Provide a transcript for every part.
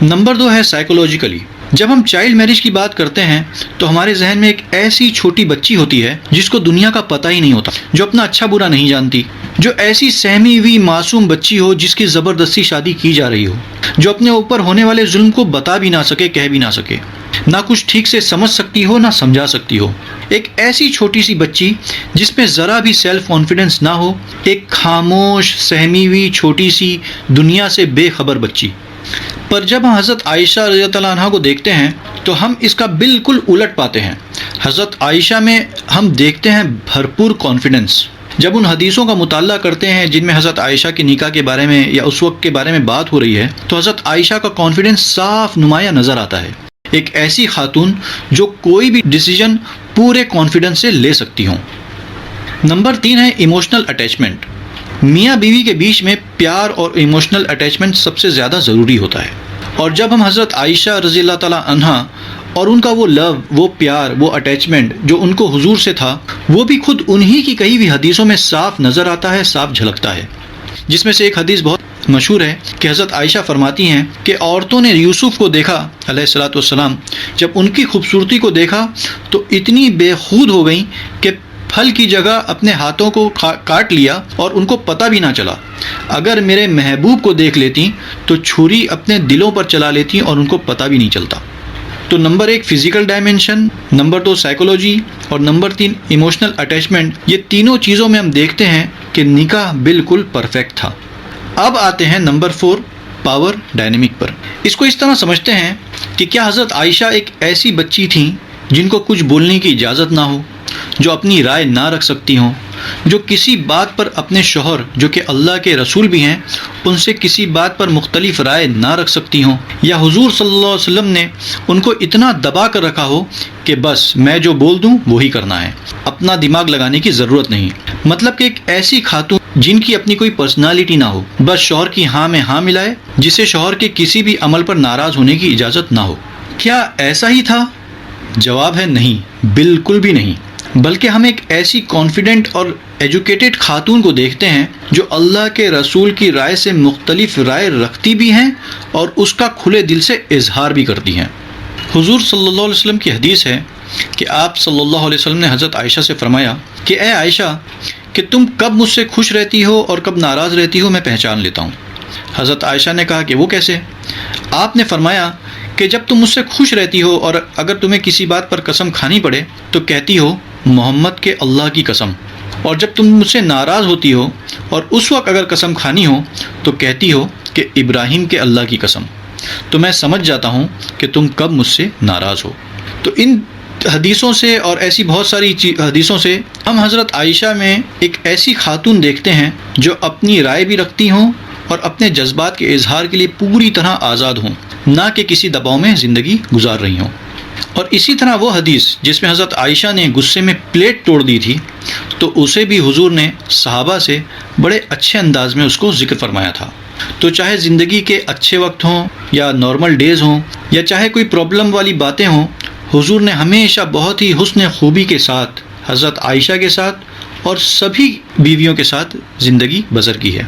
Number 2 ہے psychologically. جب ہم چائلڈ میرج کی بات کرتے ہیں تو ہمارے ذہن میں ایک ایسی چھوٹی بچی ہوتی ہے جس کو دنیا کا پتہ ہی نہیں ہوتا، جو اپنا اچھا برا نہیں جانتی، جو ایسی سہمی ہوئی معصوم بچی ہو جس کی زبردستی شادی کی جا رہی ہو، جو اپنے اوپر ہونے والے ظلم کو بتا بھی نہ سکے، کہہ بھی نہ سکے، نہ کچھ ٹھیک سے سمجھ سکتی ہو نہ سمجھا سکتی ہو. ایک ایسی چھوٹی سی بچی جس میں ذرا بھی سیلف کانفیڈنس نہ ہو، ایک خاموش سہمی ہوئی چھوٹی سی دنیا سے بے خبر بچی. پر جب ہم حضرت عائشہ رضی اللہ عنہا کو دیکھتے ہیں تو ہم اس کا بالکل الٹ پاتے ہیں. حضرت عائشہ میں ہم دیکھتے ہیں بھرپور کانفیڈنس. جب ان حدیثوں کا مطالعہ کرتے ہیں جن میں حضرت عائشہ کے نکاح کے بارے میں یا اس وقت کے بارے میں بات ہو رہی ہے تو حضرت عائشہ کا کانفیڈنس صاف نمایاں نظر آتا ہے. ایک ایسی خاتون جو کوئی بھی ڈیسیجن پورے کانفیڈنس سے لے سکتی ہوں. نمبر 3 ہے ایموشنل اٹیچمنٹ. میاں بیوی کے بیچ میں پیار اور ایموشنل اٹیچمنٹ سب سے زیادہ ضروری ہوتا ہے. اور جب ہم حضرت عائشہ رضی اللہ تعالی عنہا اور ان کا وہ لو، وہ پیار، وہ اٹیچمنٹ جو ان کو حضور سے تھا، وہ بھی خود انہی کی کہی ہوئی حدیثوں میں صاف نظر آتا ہے، صاف جھلکتا ہے. جس میں سے ایک حدیث بہت مشہور ہے کہ حضرت عائشہ فرماتی ہیں کہ عورتوں نے یوسف کو دیکھا علیہ الصلاۃ والسلام، جب ان کی خوبصورتی کو دیکھا تو اتنی بے خود ہو گئیں کہ پھل کی جگہ اپنے ہاتھوں کو کاٹ لیا اور ان کو پتہ بھی نہ چلا. اگر میرے محبوب کو دیکھ لیتی تو چھری اپنے دلوں پر چلا لیتی اور ان کو پتہ بھی نہیں چلتا. تو number 1 physical dimension, number 2 psychology اور نمبر 3 ایموشنل اٹیچمنٹ، یہ تینوں چیزوں میں ہم دیکھتے ہیں کہ نکاح بالکل پرفیکٹ تھا. اب آتے ہیں نمبر 4 پاور ڈائنامک پر. اس کو اس طرح سمجھتے ہیں کہ کیا حضرت عائشہ ایک ایسی بچی تھیں جن کو کچھ بولنے کی اجازت نہ ہو، جو اپنی رائے نہ رکھ سکتی ہوں، جو کسی بات پر اپنے شوہر جو کہ اللہ کے رسول بھی ہیں ان سے کسی بات پر مختلف رائے نہ رکھ سکتی ہوں، یا حضور صلی اللہ علیہ وسلم نے ان کو اتنا دبا کر رکھا ہو کہ بس میں جو بول دوں وہی کرنا ہے، اپنا دماغ لگانے کی ضرورت نہیں. مطلب کہ ایک ایسی خاتون جن کی اپنی کوئی پرسنالٹی نہ ہو، بس شوہر کی ہاں میں ہاں ملائے، جسے شوہر کے کسی بھی عمل پر ناراض ہونے کی اجازت نہ ہو. کیا ایسا ہی تھا؟ جواب ہے نہیں، بالکل بھی نہیں. بلکہ ہم ایک ایسی کانفیڈنٹ اور ایجوکیٹڈ خاتون کو دیکھتے ہیں جو اللہ کے رسول کی رائے سے مختلف رائے رکھتی بھی ہیں اور اس کا کھلے دل سے اظہار بھی کرتی ہیں. حضور صلی اللہ علیہ وسلم کی حدیث ہے کہ آپ صلی اللہ علیہ وسلم نے حضرت عائشہ سے فرمایا کہ اے عائشہ، کہ تم کب مجھ سے خوش رہتی ہو اور کب ناراض رہتی ہو میں پہچان لیتا ہوں. حضرت عائشہ نے کہا کہ وہ کیسے؟ آپ نے فرمایا کہ جب تم مجھ سے خوش رہتی ہو اور اگر تمہیں کسی بات پر قسم کھانی پڑے تو کہتی ہو محمد کے اللہ کی قسم، اور جب تم مجھ سے ناراض ہوتی ہو اور اس وقت اگر قسم کھانی ہو تو کہتی ہو کہ ابراہیم کے اللہ کی قسم. تو میں سمجھ جاتا ہوں کہ تم کب مجھ سے ناراض ہو. تو ان حدیثوں سے اور ایسی بہت ساری حدیثوں سے ہم حضرت عائشہ میں ایک ایسی خاتون دیکھتے ہیں جو اپنی رائے بھی رکھتی ہوں اور اپنے جذبات کے اظہار کے لیے پوری طرح آزاد ہوں، نہ کہ کسی دباؤ میں زندگی گزار رہی ہوں. اور اسی طرح وہ حدیث جس میں حضرت عائشہ نے غصے میں پلیٹ توڑ دی تھی تو اسے بھی حضور نے صحابہ سے بڑے اچھے انداز میں اس کو ذکر فرمایا تھا. تو چاہے زندگی کے اچھے وقت ہوں یا نارمل ڈیز ہوں یا چاہے کوئی پرابلم والی باتیں ہوں، حضور نے ہمیشہ بہت ہی حسن خوبی کے ساتھ حضرت عائشہ کے ساتھ اور سبھی بیویوں کے ساتھ زندگی بسر کی ہے.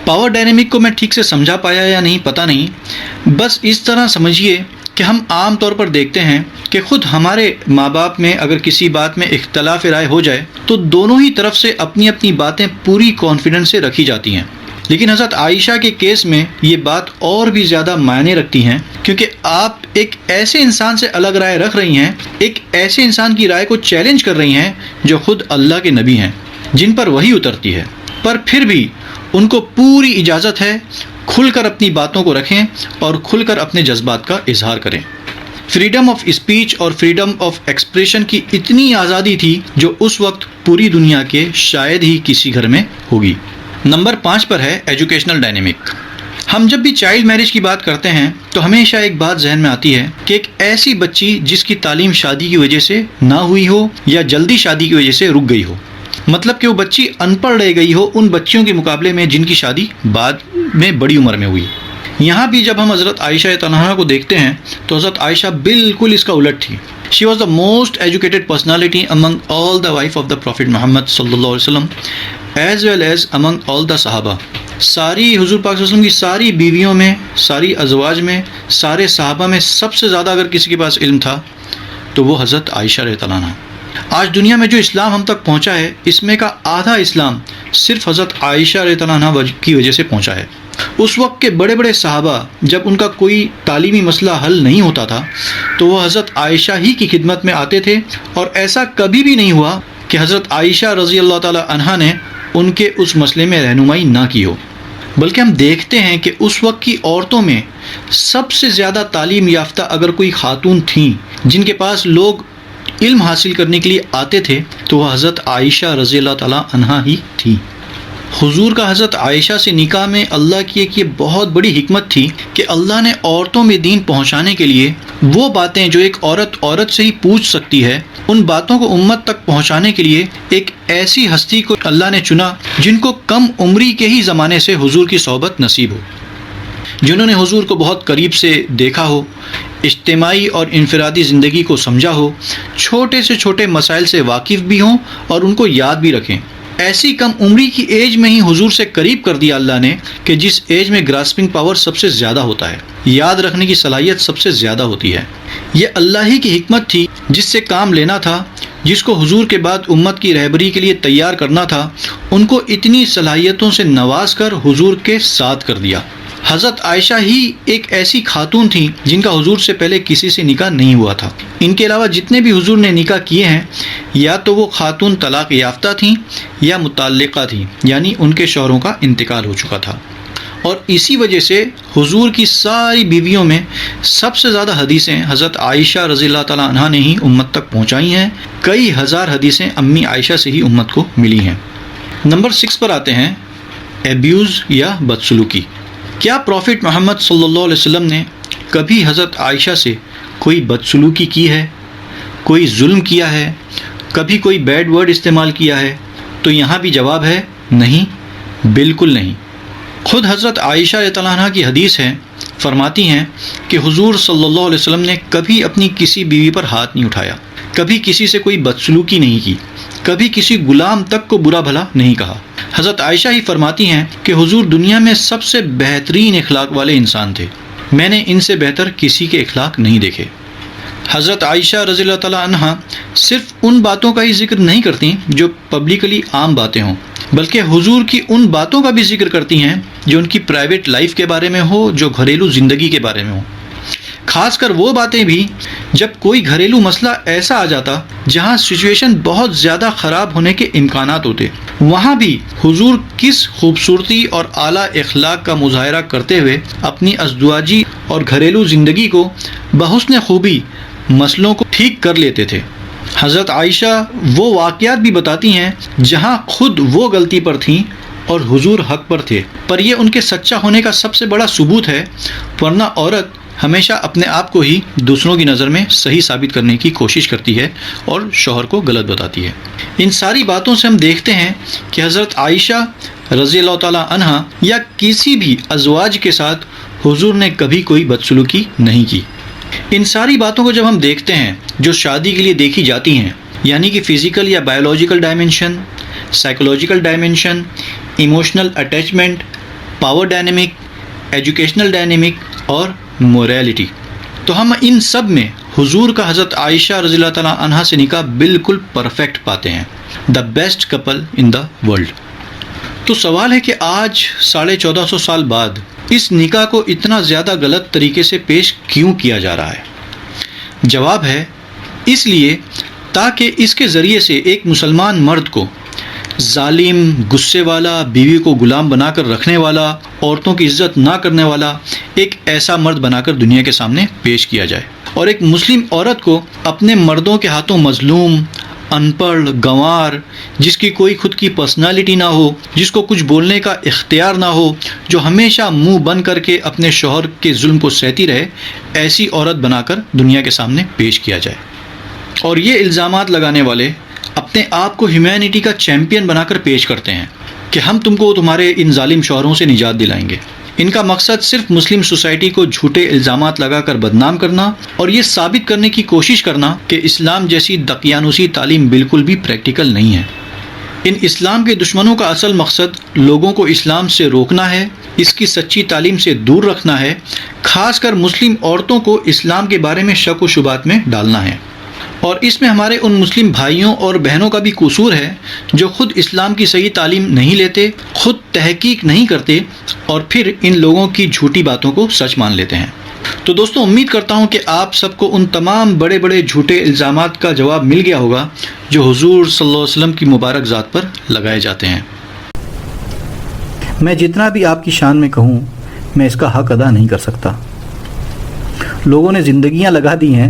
پاور ڈائنامک کو میں ٹھیک سے سمجھا پایا یا نہیں پتہ نہیں، بس اس طرح سمجھیے کہ ہم عام طور پر دیکھتے ہیں کہ خود ہمارے ماں باپ میں اگر کسی بات میں اختلاف رائے ہو جائے تو دونوں ہی طرف سے اپنی اپنی باتیں پوری کانفیڈنس سے رکھی جاتی ہیں. لیکن حضرت عائشہ کے کیس میں یہ بات اور بھی زیادہ معنی رکھتی ہیں، کیونکہ آپ ایک ایسے انسان سے الگ رائے رکھ رہی ہیں، ایک ایسے انسان کی رائے کو چیلنج کر رہی ہیں جو خود اللہ کے نبی ہیں، جن پر وحی اترتی ہے، پر پھر بھی ان کو پوری اجازت ہے کھل کر اپنی باتوں کو رکھیں اور کھل کر اپنے جذبات کا اظہار کریں. فریڈم آف اسپیچ اور فریڈم آف ایکسپریشن کی اتنی آزادی تھی جو اس وقت پوری دنیا کے شاید ہی کسی گھر میں ہوگی. نمبر 5 پر ہے ایجوکیشنل ڈائنامک. ہم جب بھی چائلڈ میرج کی بات کرتے ہیں تو ہمیشہ ایک بات ذہن میں آتی ہے کہ ایک ایسی بچی جس کی تعلیم شادی کی وجہ سے نہ ہوئی ہو یا جلدی شادی کی وجہ سے رک گئی ہو، مطلب کہ وہ بچی ان پڑھ رہ گئی ہو ان بچیوں کے مقابلے میں جن کی شادی بعد میں بڑی عمر میں ہوئی. یہاں بھی جب ہم حضرت عائشہ عنہا کو دیکھتے ہیں تو حضرت عائشہ بالکل اس کا الٹ تھی. She was the most educated personality among all the wife of the Prophet Muhammad sallallahu alaihi wasallam as well as among all the Sahaba. ساری حضور پاک صلی اللہ علیہ وسلم کی ساری بیویوں میں، ساری ازواج میں، سارے صحابہ میں سب سے زیادہ اگر کسی کے پاس علم تھا تو وہ حضرت عائشہ رضی اللہ عنہا۔ آج دنیا میں جو اسلام ہم تک پہنچا ہے، اس میں کا آدھا اسلام صرف حضرت عائشہ رضی اللہ عنہا کی وجہ سے پہنچا ہے۔ اس وقت کے بڑے بڑے صحابہ جب ان کا کوئی تعلیمی مسئلہ حل نہیں ہوتا تھا تو وہ حضرت عائشہ ہی کی خدمت میں آتے تھے، اور ایسا کبھی بھی نہیں ہوا کہ حضرت عائشہ رضی اللہ تعالی عنہا نے ان کے اس مسئلے میں رہنمائی نہ کی ہو، بلکہ ہم دیکھتے ہیں کہ اس وقت کی عورتوں میں سب سے زیادہ تعلیم یافتہ اگر کوئی خاتون تھیں جن کے پاس لوگ علم حاصل کرنے کے لیے آتے تھے تو وہ حضرت عائشہ رضی اللہ تعالی عنہا ہی تھی۔ حضور کا حضرت عائشہ سے نکاح میں اللہ کی ایک یہ بہت بڑی حکمت تھی کہ اللہ نے عورتوں میں دین پہنچانے کے لیے وہ باتیں جو ایک عورت سے ہی پوچھ سکتی ہے، ان باتوں کو امت تک پہنچانے کے لیے ایک ایسی ہستی کو اللہ نے چنا جن کو کم عمری کے ہی زمانے سے حضور کی صحبت نصیب ہو، جنہوں نے حضور کو بہت قریب سے دیکھا ہو، اجتماعی اور انفرادی زندگی کو سمجھا ہو، چھوٹے سے چھوٹے مسائل سے واقف بھی ہوں اور ان کو یاد بھی رکھیں۔ ایسی کم عمری کی ایج میں ہی حضور سے قریب کر دیا اللہ نے کہ جس ایج میں گراسپنگ پاور سب سے زیادہ ہوتا ہے، یاد رکھنے کی صلاحیت سب سے زیادہ ہوتی ہے۔ یہ اللہ ہی کی حکمت تھی جس سے کام لینا تھا، جس کو حضور کے بعد امت کی رہبری کے لیے تیار کرنا تھا، ان کو اتنی صلاحیتوں سے نواز کر حضور کے ساتھ کر دیا۔ حضرت عائشہ ہی ایک ایسی خاتون تھیں جن کا حضور سے پہلے کسی سے نکاح نہیں ہوا تھا۔ ان کے علاوہ جتنے بھی حضور نے نکاح کیے ہیں یا تو وہ خاتون طلاق یافتہ تھیں یا متعلقہ تھیں، یعنی ان کے شوہروں کا انتقال ہو چکا تھا، اور اسی وجہ سے حضور کی ساری بیویوں میں سب سے زیادہ حدیثیں حضرت عائشہ رضی اللہ تعالی عنہا نے ہی امت تک پہنچائی ہیں۔ کئی ہزار حدیثیں امی عائشہ سے ہی امت کو ملی ہیں۔ نمبر 6 پر آتے ہیں، ایبیوز یا بدسلوکی۔ کیا پروفٹ محمد صلی اللہ علیہ وسلم نے کبھی حضرت عائشہ سے کوئی بدسلوکی کی ہے، کوئی ظلم کیا ہے، کبھی کوئی بیڈ ورڈ استعمال کیا ہے؟ تو یہاں بھی جواب ہے نہیں، بالکل نہیں۔ خود حضرت عائشہ رضی اللہ عنہا کی حدیث ہے، فرماتی ہیں کہ حضور صلی اللہ علیہ وسلم نے کبھی اپنی کسی بیوی پر ہاتھ نہیں اٹھایا، کبھی کسی سے کوئی بدسلوکی نہیں کی، کبھی کسی غلام تک کو برا بھلا نہیں کہا۔ حضرت عائشہ ہی فرماتی ہیں کہ حضور دنیا میں سب سے بہترین اخلاق والے انسان تھے، میں نے ان سے بہتر کسی کے اخلاق نہیں دیکھے۔ حضرت عائشہ رضی اللہ تعالی عنہا صرف ان باتوں کا ہی ذکر نہیں کرتی جو پبلکلی عام باتیں ہوں، بلکہ حضور کی ان باتوں کا بھی ذکر کرتی ہیں جو ان کی پرائیویٹ لائف کے بارے میں ہو، جو گھریلو زندگی کے بارے میں ہو، خاص کر وہ باتیں بھی جب کوئی گھریلو مسئلہ ایسا آ جاتا جہاں سچویشن بہت زیادہ خراب ہونے کے امکانات ہوتے، وہاں بھی حضور کس خوبصورتی اور اعلیٰ اخلاق کا مظاہرہ کرتے ہوئے اپنی ازدواجی اور گھریلو زندگی کو بحسن خوبی مسئلوں کو ٹھیک کر لیتے تھے۔ حضرت عائشہ وہ واقعات بھی بتاتی ہیں جہاں خود وہ غلطی پر تھیں اور حضور حق پر تھے، پر یہ ان کے سچا ہونے کا سب سے بڑا ثبوت ہے، ورنہ عورت ہمیشہ اپنے آپ کو ہی دوسروں کی نظر میں صحیح ثابت کرنے کی کوشش کرتی ہے اور شوہر کو غلط بتاتی ہے۔ ان ساری باتوں سے ہم دیکھتے ہیں کہ حضرت عائشہ رضی اللہ تعالی عنہا یا کسی بھی ازواج کے ساتھ حضور نے کبھی کوئی بدسلوکی نہیں کی۔ ان ساری باتوں کو جب ہم دیکھتے ہیں جو شادی کے لیے دیکھی جاتی ہیں، یعنی کہ فزیکل یا biological dimension, psychological dimension, emotional attachment, power dynamic, educational dynamic اور موریلٹی، تو ہم ان سب میں حضور کا حضرت عائشہ رضی اللہ تعالیٰ عنہا سے نکاح بالکل پرفیکٹ پاتے ہیں، the best Kapil in the world. تو سوال ہے کہ آج 1450 سال بعد اس نکاح کو اتنا زیادہ غلط طریقے سے پیش کیوں کیا جا رہا ہے؟ جواب ہے اس لیے تاکہ اس کے ذریعے سے ایک مسلمان مرد کو ظالم، غصے والا، بیوی کو غلام بنا کر رکھنے والا، عورتوں کی عزت نہ کرنے والا ایک ایسا مرد بنا کر دنیا کے سامنے پیش کیا جائے، اور ایک مسلم عورت کو اپنے مردوں کے ہاتھوں مظلوم، ان پڑھ، گنوار، جس کی کوئی خود کی پرسنالٹی نہ ہو، جس کو کچھ بولنے کا اختیار نہ ہو، جو ہمیشہ منہ بند کر کے اپنے شوہر کے ظلم کو سہتی رہے، ایسی عورت بنا کر دنیا کے سامنے پیش کیا جائے۔ اور یہ الزامات لگانے والے اپنے آپ کو ہیومینٹی کا چیمپئن بنا کر پیش کرتے ہیں کہ ہم تم کو تمہارے ان ظالم شوہروں سے نجات دلائیں گے۔ ان کا مقصد صرف مسلم سوسائٹی کو جھوٹے الزامات لگا کر بدنام کرنا اور یہ ثابت کرنے کی کوشش کرنا کہ اسلام جیسی دقیانوسی تعلیم بالکل بھی پریکٹیکل نہیں ہے۔ ان اسلام کے دشمنوں کا اصل مقصد لوگوں کو اسلام سے روکنا ہے، اس کی سچی تعلیم سے دور رکھنا ہے، خاص کر مسلم عورتوں کو اسلام کے بارے میں شک و شبہات میں ڈالنا ہے۔ اور اس میں ہمارے ان مسلم بھائیوں اور بہنوں کا بھی قصور ہے جو خود اسلام کی صحیح تعلیم نہیں لیتے، خود تحقیق نہیں کرتے اور پھر ان لوگوں کی جھوٹی باتوں کو سچ مان لیتے ہیں۔ تو دوستو، امید کرتا ہوں کہ آپ سب کو ان تمام بڑے بڑے جھوٹے الزامات کا جواب مل گیا ہوگا جو حضور صلی اللہ علیہ وسلم کی مبارک ذات پر لگائے جاتے ہیں۔ میں جتنا بھی آپ کی شان میں کہوں، میں اس کا حق ادا نہیں کر سکتا۔ لوگوں نے زندگیاں لگا دی ہیں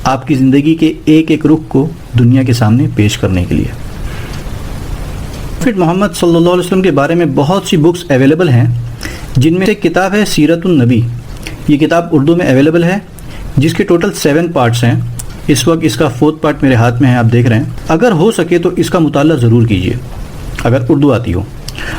آپ کی زندگی کے ایک ایک رخ کو دنیا کے سامنے پیش کرنے کے لیے۔ پروفٹ محمد صلی اللہ علیہ وسلم کے بارے میں بہت سی بکس اویلیبل ہیں، جن میں سے ایک کتاب ہے سیرت النبی۔ یہ کتاب اردو میں اویلیبل ہے، جس کے ٹوٹل 7 پارٹس ہیں۔ اس وقت اس کا 4تھ پارٹ میرے ہاتھ میں ہے، آپ دیکھ رہے ہیں۔ اگر ہو سکے تو اس کا مطالعہ ضرور کیجیے اگر اردو آتی ہو۔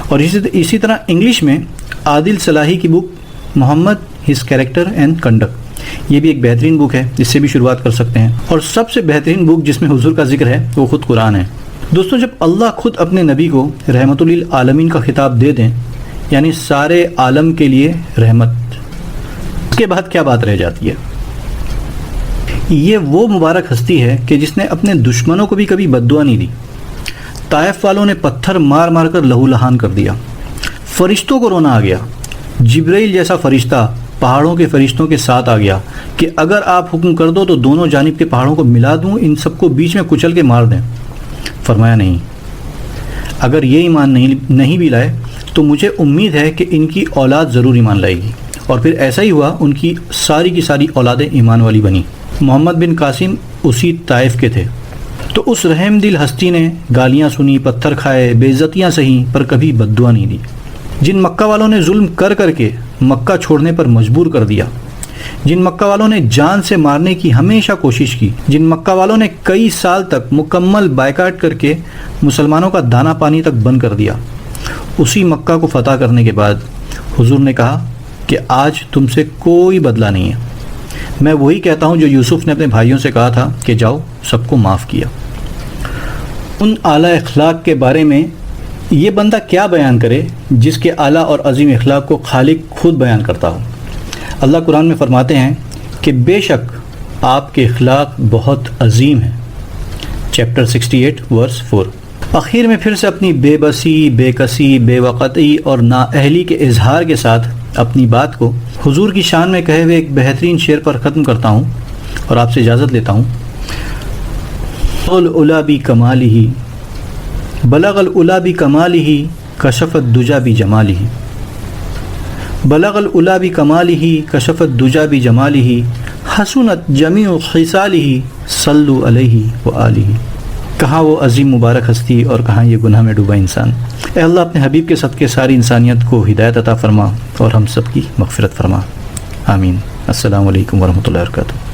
اور اسی طرح انگلش میں عادل صلاحی کی بک محمد ہز کیریکٹر اینڈ کنڈکٹ، یہ بھی ایک بہترین بک ہے، اس سے بھی شروعات کر سکتے ہیں۔ اور سب سے بہترین بک جس میں حضور کا ذکر ہے وہ خود قرآن ہے۔ دوستوں، جب اللہ خود اپنے نبی کو رحمت للعالمین کا خطاب دے دیں، یعنی سارے عالم کے لیے رحمت، اس کے بعد کیا بات رہ جاتی ہے؟ یہ وہ مبارک ہستی ہے کہ جس نے اپنے دشمنوں کو بھی کبھی بد دعا نہیں دی۔ طائف والوں نے پتھر مار مار کر لہو لہان کر دیا، فرشتوں کو رونا آ گیا۔ جبرائیل جیسا فرشتہ پہاڑوں کے فرشتوں کے ساتھ آ گیا کہ اگر آپ حکم کر دو تو دونوں جانب کے پہاڑوں کو ملا دوں، ان سب کو بیچ میں کچل کے مار دیں۔ فرمایا نہیں، اگر یہ ایمان نہیں بھی لائے تو مجھے امید ہے کہ ان کی اولاد ضرور ایمان لائے گی۔ اور پھر ایسا ہی ہوا، ان کی ساری کی ساری اولادیں ایمان والی بنی۔ محمد بن قاسم اسی طائف کے تھے۔ تو اس رحم دل ہستی نے گالیاں سنی، پتھر کھائے، بے عزتیاں سہیں، پر کبھی بد دعا نہیں دی۔ جن مکہ والوں نے ظلم کر کر کے مکہ چھوڑنے پر مجبور کر دیا، جن مکہ والوں نے جان سے مارنے کی ہمیشہ کوشش کی، جن مکہ والوں نے کئی سال تک مکمل بائیکاٹ کر کے مسلمانوں کا دانا پانی تک بند کر دیا، اسی مکہ کو فتح کرنے کے بعد حضور نے کہا کہ آج تم سے کوئی بدلہ نہیں ہے۔ میں وہی کہتا ہوں جو یوسف نے اپنے بھائیوں سے کہا تھا کہ جاؤ، سب کو معاف کیا۔ ان اعلیٰ اخلاق کے بارے میں یہ بندہ کیا بیان کرے جس کے اعلیٰ اور عظیم اخلاق کو خالق خود بیان کرتا ہو۔ اللہ قرآن میں فرماتے ہیں کہ بے شک آپ کے اخلاق بہت عظیم ہیں، چیپٹر 68 ورس 4۔ آخر میں پھر سے اپنی بے بسی، بے کسی، بے وقتی اور نااہلی کے اظہار کے ساتھ اپنی بات کو حضور کی شان میں کہے ہوئے ایک بہترین شعر پر ختم کرتا ہوں اور آپ سے اجازت لیتا ہوں۔ العلا بکمالہ، بلغ العلا بکمالہ، کشف الدجی بجمالہ، بلغ العلا بکمالہ، کشف الدجی بجمالہ، حسنت جمیع خصالہ، صلوا علیہ وآلہ۔ کہاں وہ عظیم مبارک ہستی اور کہاں یہ گناہ میں ڈوبا انسان۔ اے اللہ اپنے حبیب کے صدقے ساری انسانیت کو ہدایت عطا فرما اور ہم سب کی مغفرت فرما، آمین۔ السلام علیکم ورحمۃ اللہ وبرکاتہ۔